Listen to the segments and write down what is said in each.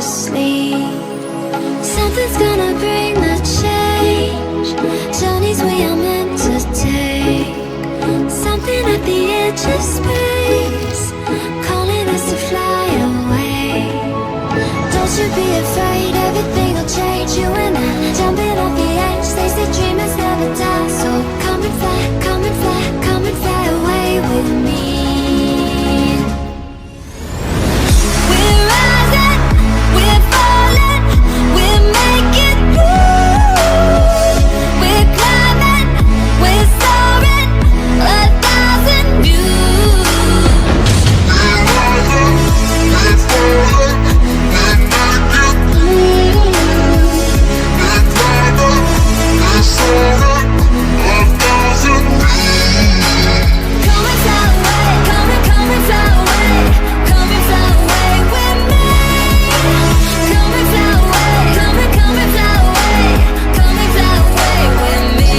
sleep. Something's gonna bring the change. Journeys we are meant to take. Something at the edge of space, calling us to fly away. Don't you be afraid, everything will change. You and I, jumping off the edge. They say dreamers never die. So come and fly, come and fly, come and fly away with me. We're rising, we're falling, we're making moves. We're climbing, we're soaring, 1,000 views. We're rising, we're falling, we're making moves. We're climbing, we're soaring, 1,000 views. Come and fly away, come and fly away, come and fly away with me. Come and fly away, come and fly away, come and fly away with me.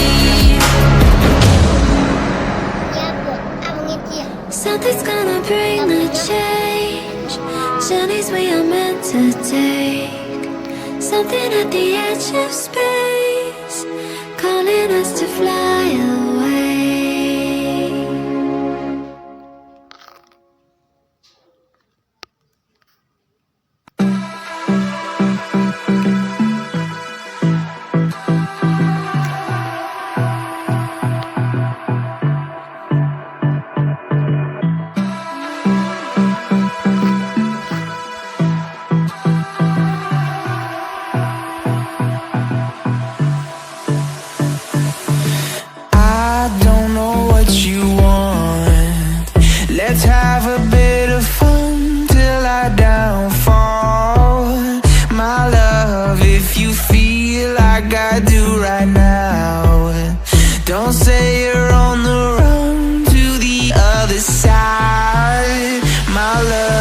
Something's gonna bring the change. Journeys we are meant to take. Something at the edge of space, calling us to fly away. I don't know what you want. Let's have a bit of fun till I downfall. My love, if you feel like I do right now, don't say you're on the run to the other side, my love.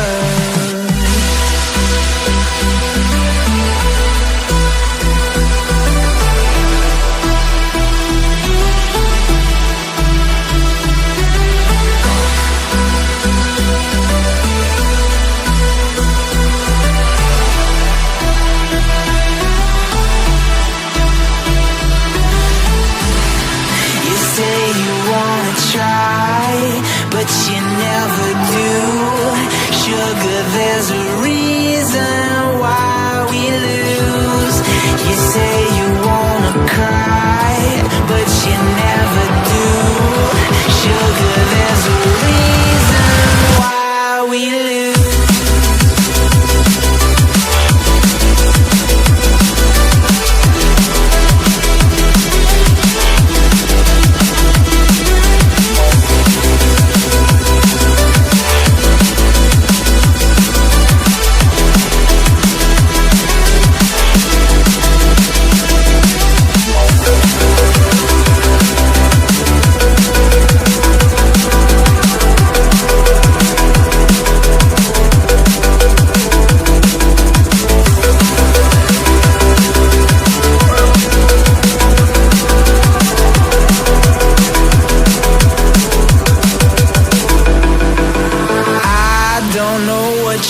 You say you wanna try, but you never do. Sugar, there's a reason why we lose. You say you wanna cry, but you never do. Sugar, there's a reason why we lose.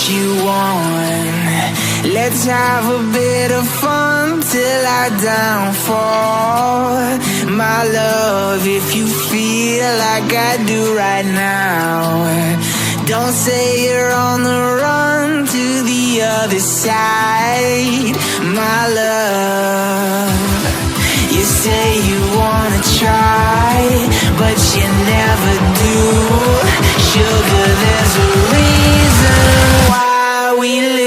You want. Let's have a bit of fun till I downfall. My love, if you feel like I do right now, don't say you're on the run to the other side, my love. You say you wanna try, but you never do. Sugar, there's a reason why we live.